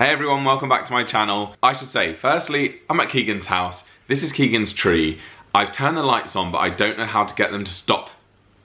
Hey everyone, welcome back to my channel. I should say, firstly, I'm at Keegan's house. This is Keegan's tree. I've turned the lights on, but I don't know how to get them to stop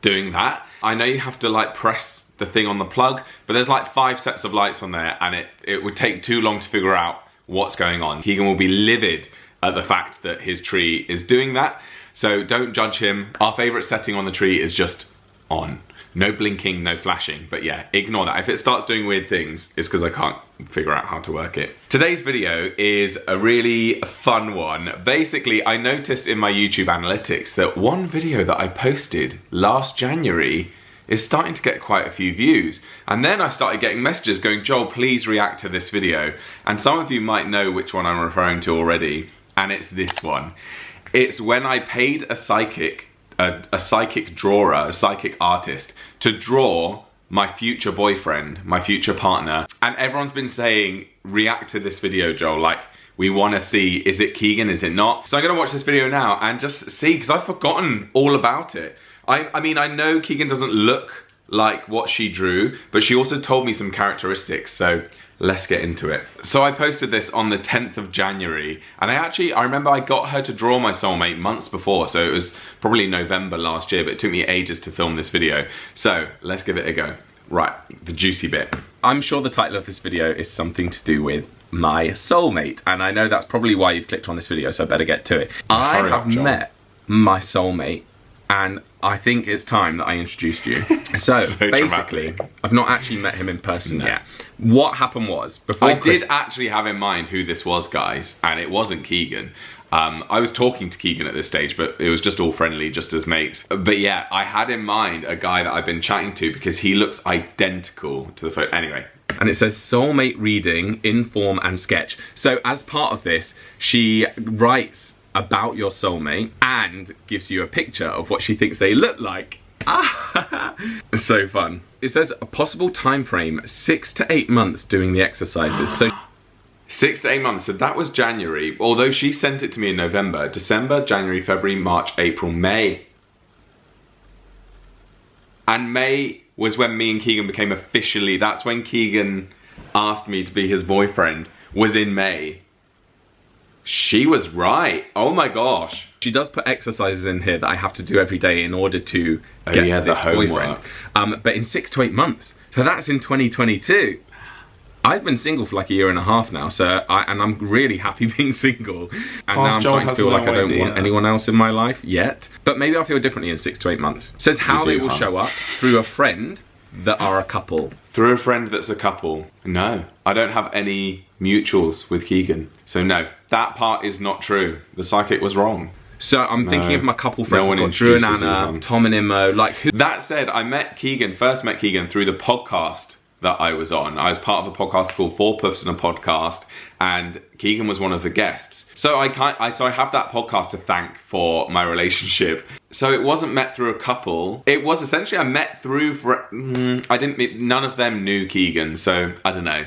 doing that. I know you have to like press the thing on the plug, but there's like 5 sets of lights on there and it would take too long to figure out what's going on. Keegan will be livid at the fact that his tree is doing that, so don't judge him. Our favorite setting on the tree is just on. No blinking, no flashing, but yeah, ignore that. If it starts doing weird things, it's because I can't figure out how to work it. Today's video is a really fun one. Basically, I noticed in my YouTube analytics that one video that I posted last January is starting to get quite a few views. And then I started getting messages going, Joel, please react to this video. And some of you might know which one I'm referring to already, and it's this one. It's when I paid a psychic drawer, a psychic artist, to draw my future boyfriend, my future partner, and everyone's been saying, react to this video, Joel, like, we want to see, is it Keegan, is it not? So I'm gonna watch this video now and just see, because I've forgotten all about it. I mean, I know Keegan doesn't look like what she drew, but she also told me some characteristics, so let's get into it. So I posted this on the 10th of January, and I remember I got her to draw my soulmate months before, so it was probably November last year, but it took me ages to film this video. So let's give it a go. Right, the juicy bit. I'm sure the title of this video is something to do with my soulmate, and I know that's probably why you've clicked on this video, so I better get to it. I have met my soulmate, and I think it's time that I introduced you. So basically, I've not actually met him in person yet. What happened was, before I did actually have in mind who this was, guys, and it wasn't Keegan. I was talking to Keegan at this stage, but it was just all friendly, just as mates. But yeah, I had in mind a guy that I've been chatting to because he looks identical to the photo. Anyway. And it says soulmate reading, inform and sketch. So as part of this, she writes about your soulmate and gives you a picture of what she thinks they look like. It's so fun. It says a possible time frame, 6 to 8 months doing the exercises. So 6 to 8 months, so that was January, although she sent it to me in November. December, January, February, March, April, May. And May was when me and Keegan became officially, that's when Keegan asked me to be his boyfriend, was in May. She was right. Oh my gosh. She does put exercises in here that I have to do every day in order to get this boyfriend. But in 6 to 8 months. So that's in 2022. I've been single for like 1.5 years now, so I'm really happy being single. And now I'm starting to feel like I don't want anyone else in my life yet. But maybe I'll feel differently in 6 to 8 months. It says how they will show up through a friend that are a couple. Through a friend that's a couple? No, I don't have any mutuals with Keegan. So no, that part is not true. The psychic was wrong. So I'm thinking of my couple friends. I've got Drew and Anna, Tom and Immo, like who. That said, I met Keegan, first met Keegan through the podcast that I was on. I was part of a podcast called For Personal Podcast, and Keegan was one of the guests. So I have that podcast to thank for my relationship. So it wasn't met through a couple. It was essentially I met through, I didn't meet, none of them knew Keegan, so I don't know,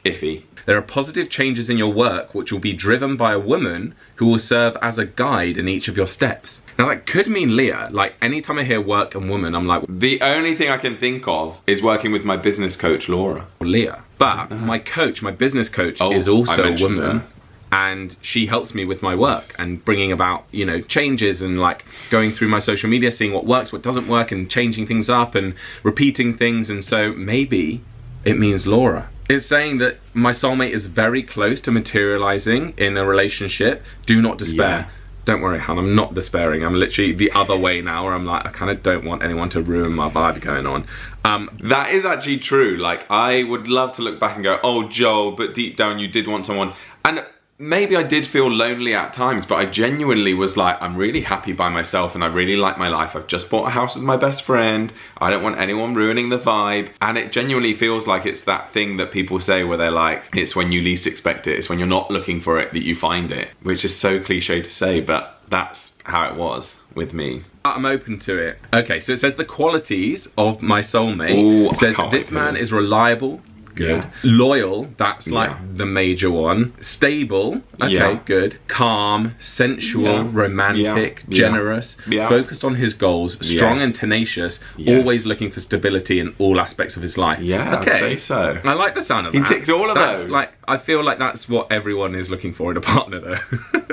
iffy. There are positive changes in your work which will be driven by a woman who will serve as a guide in each of your steps. Now that could mean Leah. Like anytime I hear work and woman, I'm like, the only thing I can think of is working with my business coach, Laura. Leah. But my coach, my business coach is also a woman. And she helps me with my work and bringing about, you know, changes and like going through my social media, seeing what works, what doesn't work, and changing things up and repeating things. And so maybe it means Laura. It's saying that my soulmate is very close to materializing in a relationship. Do not despair. Yeah. Don't worry, hon, I'm not despairing. I'm literally the other way now, where I'm like, I kind of don't want anyone to ruin my vibe going on. That is actually true. Like, I would love to look back and go, oh, Joel, but deep down you did want someone. And maybe I did feel lonely at times, but I genuinely was like, I'm really happy by myself and I really like my life. I've just bought a house with my best friend. I don't want anyone ruining the vibe. And it genuinely feels like it's that thing that people say where they're like, it's when you least expect it. It's when you're not looking for it that you find it, which is so cliche to say, but that's how it was with me. I'm open to it. Okay, so it says the qualities of my soulmate. Ooh, it says this man is reliable, Good. Yeah. Loyal, that's like the major one. Stable, okay, good. Calm, sensual, romantic, generous, focused on his goals, strong and tenacious, always looking for stability in all aspects of his life. Yeah, okay. I'd say so. I like the sound of that. He ticks all of those. Like, I feel like that's what everyone is looking for in a partner, though.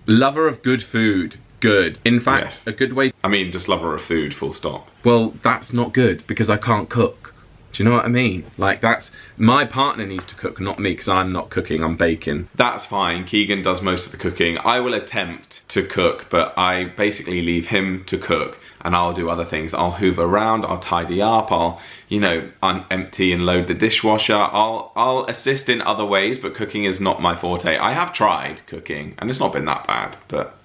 Lover of good food. Good. In fact, a good way... I mean, just lover of food, full stop. Well, that's not good, because I can't cook. Do you know what I mean? Like, that's... My partner needs to cook, not me, because I'm not cooking, I'm baking. That's fine. Keegan does most of the cooking. I will attempt to cook, but I basically leave him to cook, and I'll do other things. I'll hoover around, I'll tidy up, I'll, you know, empty and load the dishwasher. I'll assist in other ways, but cooking is not my forte. I have tried cooking, and it's not been that bad, but...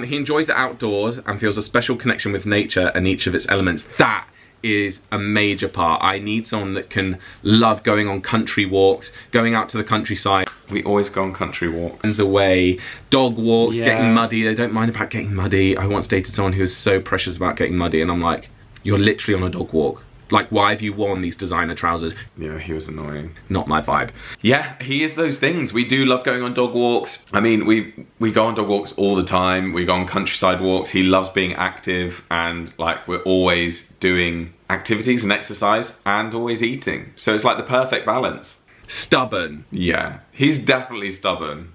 He enjoys the outdoors and feels a special connection with nature and each of its elements. That is a major part. I need someone that can love going on country walks, going out to the countryside. We always go on country walks. Away, dog walks, getting muddy. They don't mind about getting muddy. I once dated someone who was so precious about getting muddy, and I'm like, you're literally on a dog walk. Like, why have you worn these designer trousers? Yeah, he was annoying. Not my vibe. Yeah, he is those things. We do love going on dog walks. I mean, we go on dog walks all the time. We go on countryside walks. He loves being active, and like, we're always doing activities and exercise and always eating. So it's like the perfect balance. Stubborn. Yeah, he's definitely stubborn.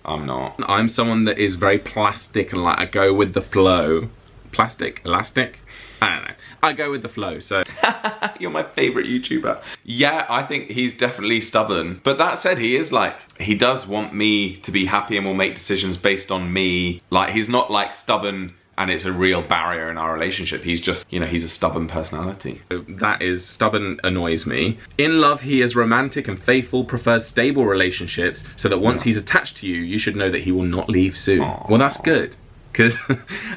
I'm not. I'm someone that is very plastic and like, I go with the flow. Plastic? Elastic? I don't know. I go with the flow, so... You're my favourite YouTuber. Yeah, I think he's definitely stubborn. But that said, he is like... He does want me to be happy and will make decisions based on me. Like, he's not like stubborn and it's a real barrier in our relationship. He's just, you know, he's a stubborn personality. That is, stubborn annoys me. In love, he is romantic and faithful, prefers stable relationships, so that once he's attached to you, you should know that he will not leave soon. Aww. Well, that's good. Because,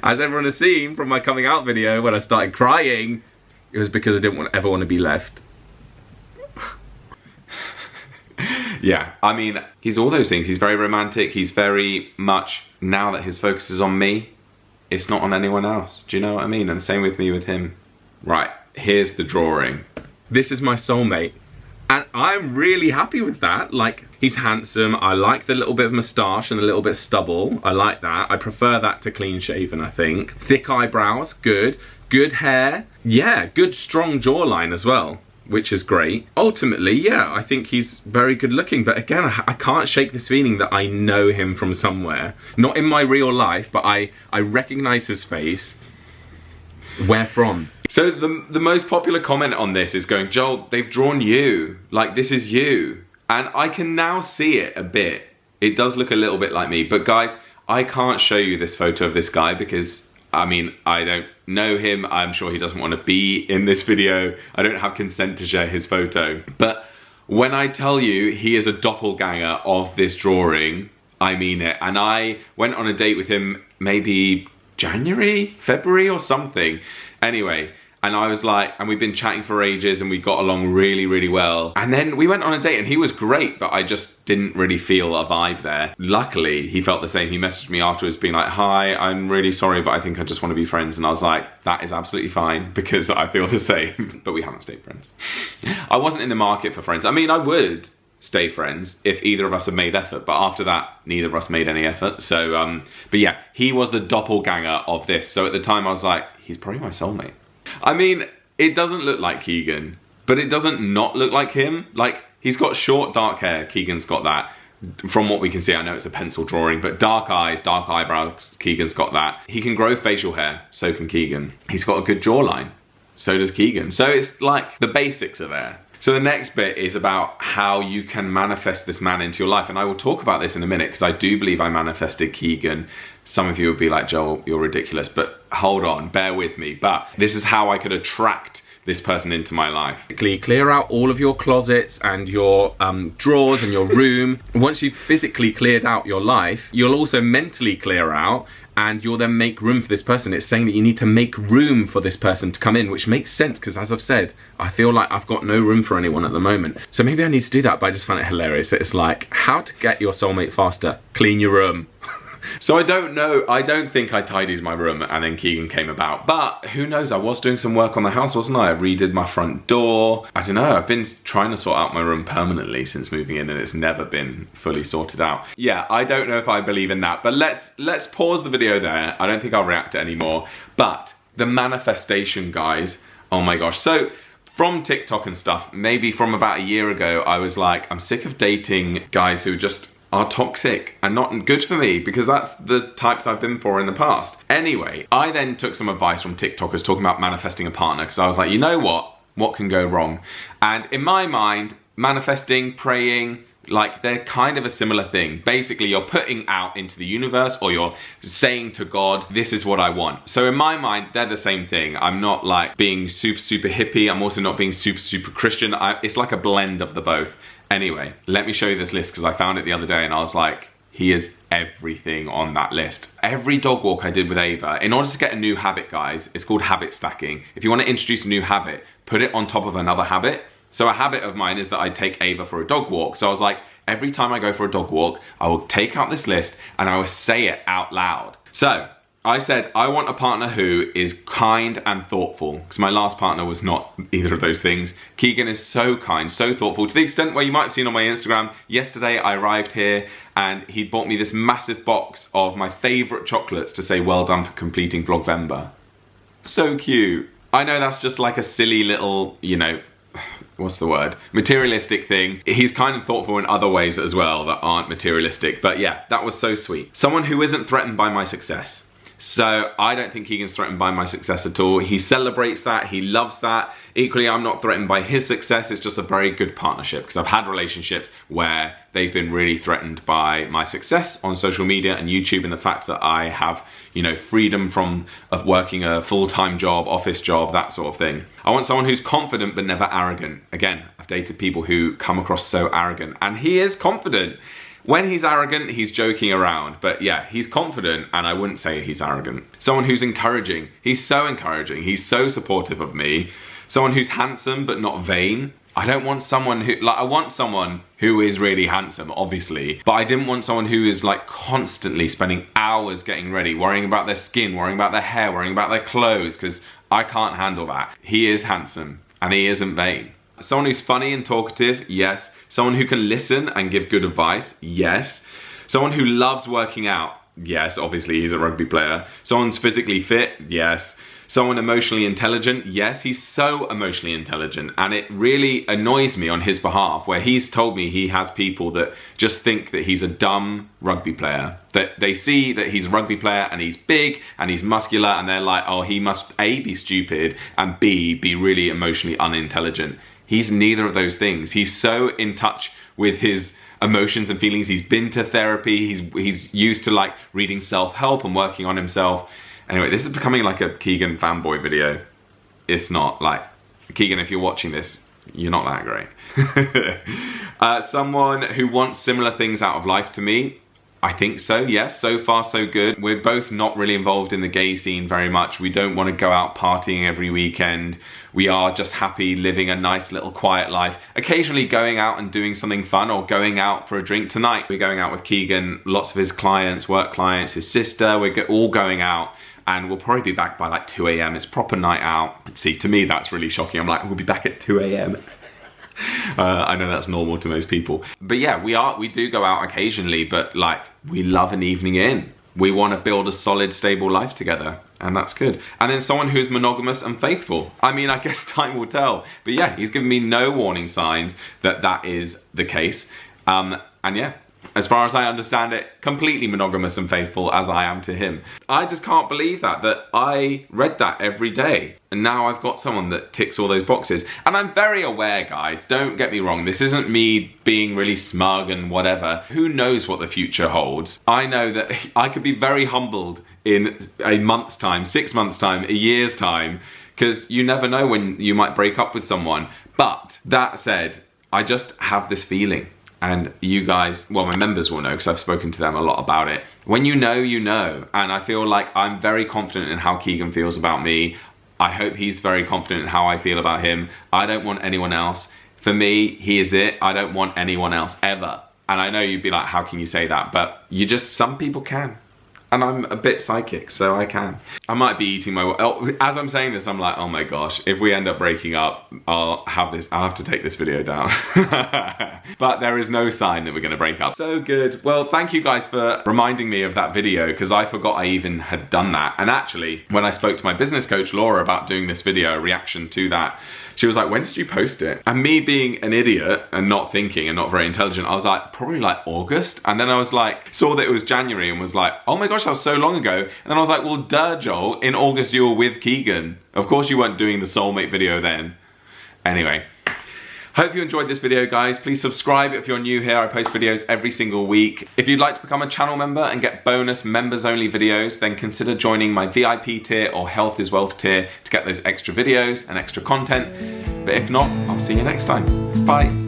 as everyone has seen from my coming out video, when I started crying, it was because I didn't ever want to be left. Yeah, I mean, he's all those things. He's very romantic. He's very much, now that his focus is on me, it's not on anyone else. Do you know what I mean? And same with me with him. Right, here's the drawing. This is my soulmate. And I'm really happy with that. Like, he's handsome. I like the little bit of moustache and a little bit of stubble. I like that. I prefer that to clean shaven, I think. Thick eyebrows, good. Good hair. Yeah, good strong jawline as well, which is great. Ultimately, yeah, I think he's very good looking. But again, I can't shake this feeling that I know him from somewhere. Not in my real life, but I recognize his face. Where from? So the most popular comment on this is going, Joel, they've drawn you. Like, this is you. And I can now see it a bit. It does look a little bit like me. But guys, I can't show you this photo of this guy because, I mean, I don't know him. I'm sure he doesn't want to be in this video. I don't have consent to share his photo. But when I tell you he is a doppelganger of this drawing, I mean it. And I went on a date with him maybe January, February or something. Anyway, and I was like, and we've been chatting for ages and we got along really, really well. And then we went on a date and he was great, but I just didn't really feel a vibe there. Luckily, he felt the same. He messaged me afterwards being like, hi, I'm really sorry, but I think I just want to be friends. And I was like, that is absolutely fine because I feel the same, but we haven't stayed friends. I wasn't in the market for friends. I mean, I would stay friends if either of us had made effort, but after that neither of us made any effort. So but yeah, he was the doppelganger of this. So at the time I was like, he's probably my soulmate. I mean, it doesn't look like Keegan, but it doesn't not look like him. Like, he's got short dark hair. Keegan's got that. From what we can see, I know it's a pencil drawing, but dark eyes, dark eyebrows, Keegan's got that. He can grow facial hair, so can Keegan. He's got a good jawline, so does Keegan. So it's like the basics are there. So the next bit is about how you can manifest this man into your life. And I will talk about this in a minute because I do believe I manifested Keegan. Some of you would be like, Joel, you're ridiculous, but hold on, bear with me. But this is how I could attract this person into my life. Clear out all of your closets and your drawers and your room. Once you've physically cleared out your life, you'll also mentally clear out and you'll then make room for this person. It's saying that you need to make room for this person to come in, which makes sense because, as I've said, I feel like I've got no room for anyone at the moment. So maybe I need to do that, but I just find it hilarious that it's like, how to get your soulmate faster? Clean your room. So I don't know, I don't think I tidied my room and then Keegan came about, but who knows, I was doing some work on the house, wasn't I? I redid my front door. I don't know, I've been trying to sort out my room permanently since moving in and it's never been fully sorted out. Yeah, I don't know if I believe in that, but let's pause the video there. I don't think I'll react to it anymore. But the manifestation, guys, oh my gosh. So from TikTok and stuff, maybe from about a year ago, I was like, I'm sick of dating guys who just are toxic and not good for me, because that's the type that I've been for in the past. Anyway, I then took some advice from TikTokers talking about manifesting a partner, because I was like, you know what can go wrong? And in my mind, manifesting, praying, like they're kind of a similar thing. Basically, you're putting out into the universe, or you're saying to God, this is what I want. So in my mind, they're the same thing. I'm not like being super hippie. I'm also not being super Christian. It's like a blend of the both. Anyway, let me show you this list, because I found it the other day and I was like, he is everything on that list. Every dog walk I did with Ava, in order to get a new habit, guys, it's called habit stacking. If you want to introduce a new habit, put it on top of another habit. So a habit of mine is that I take Ava for a dog walk. So I was like, every time I go for a dog walk, I will take out this list and I will say it out loud. So I said, I want a partner who is kind and thoughtful, because my last partner was not either of those things. Keegan is so kind, so thoughtful, to the extent where you might have seen on my Instagram, yesterday I arrived here and he bought me this massive box of my favorite chocolates to say well done for completing Vlogvember. So cute. I know that's just like a silly little, you know, what's the word? Materialistic thing. He's kind of thoughtful in other ways as well that aren't materialistic, but yeah, that was so sweet. Someone who isn't threatened by my success. So I don't think Keegan's threatened by my success at all. He celebrates that, he loves that. Equally, I'm not threatened by his success. It's just a very good partnership, because I've had relationships where they've been really threatened by my success on social media and YouTube, and the fact that I have, you know, freedom of working a full-time job, office job, that sort of thing. I want someone who's confident but never arrogant. Again, I've dated people who come across so arrogant, and he is confident. When he's arrogant, he's joking around, but yeah, he's confident, and I wouldn't say he's arrogant. Someone who's encouraging. He's so encouraging. He's so supportive of me. Someone who's handsome but not vain. I don't want someone who, like, I want someone who is really handsome, obviously, but I didn't want someone who is like constantly spending hours getting ready, worrying about their skin, worrying about their hair, worrying about their clothes, because I can't handle that. He is handsome, and he isn't vain. Someone who's funny and talkative, yes. Someone who can listen and give good advice, yes. Someone who loves working out, yes, obviously he's a rugby player. Someone's physically fit, yes. Someone emotionally intelligent, yes, he's so emotionally intelligent, and it really annoys me on his behalf, where he's told me he has people that just think that he's a dumb rugby player. That they see that he's a rugby player and he's big and he's muscular, and they're like, oh, he must A, be stupid, and B, be really emotionally unintelligent. He's neither of those things. He's so in touch with his emotions and feelings. He's been to therapy. He's used to like reading self-help and working on himself. Anyway, this is becoming like a Keegan fanboy video. It's not. Like, Keegan, if you're watching this, you're not that great. Someone who wants similar things out of life to me. I think so, yes. So far, so good. We're both not really involved in the gay scene very much. We don't want to go out partying every weekend. We are just happy living a nice little quiet life. Occasionally going out and doing something fun, or going out for a drink. Tonight, we're going out with Keegan, lots of his clients, work clients, his sister. We're all going out, and we'll probably be back by like 2 AM. It's proper night out. See, to me, that's really shocking. I'm like, we'll be back at 2 AM. I know that's normal to most people, but yeah, we do go out occasionally, but like, we love an evening in. We want to build a solid, stable life together, and that's good. And then someone who's monogamous and faithful. I mean, I guess time will tell, but yeah, he's given me no warning signs that that is the case. And yeah, as far as I understand it, completely monogamous and faithful, as I am to him. I just can't believe that I read that every day, and now I've got someone that ticks all those boxes. And I'm very aware, guys, don't get me wrong, this isn't me being really smug and whatever. Who knows what the future holds? I know that I could be very humbled in a month's time, 6 months' time, a year's time, because you never know when you might break up with someone. But that said, I just have this feeling. And you guys, well, my members will know, because I've spoken to them a lot about it. When you know, you know. And I feel like I'm very confident in how Keegan feels about me. I hope he's very confident in how I feel about him. I don't want anyone else. For me, he is it. I don't want anyone else, ever. And I know you'd be like, how can you say that? But you just, some people can. And I'm a bit psychic, so I can. I might be eating my... as I'm saying this, I'm like, oh my gosh, if we end up breaking up, I'll have to take this video down. But there is no sign that we're gonna break up. So good. Well, thank you guys for reminding me of that video, because I forgot I even had done that. And actually, when I spoke to my business coach, Laura, about doing this video, a reaction to that, she was like, when did you post it? And me being an idiot and not thinking and not very intelligent, I was like, probably like August. And then I was like, saw that it was January and was like, oh my gosh, that was so long ago. And then I was like, well, duh, Joel, in August you were with Keegan. Of course you weren't doing the Soulmate video then. Anyway. Hope you enjoyed this video, guys. Please subscribe if you're new here. I post videos every single week. If you'd like to become a channel member and get bonus members-only videos, then consider joining my VIP tier or Health is Wealth tier to get those extra videos and extra content. But if not, I'll see you next time. Bye.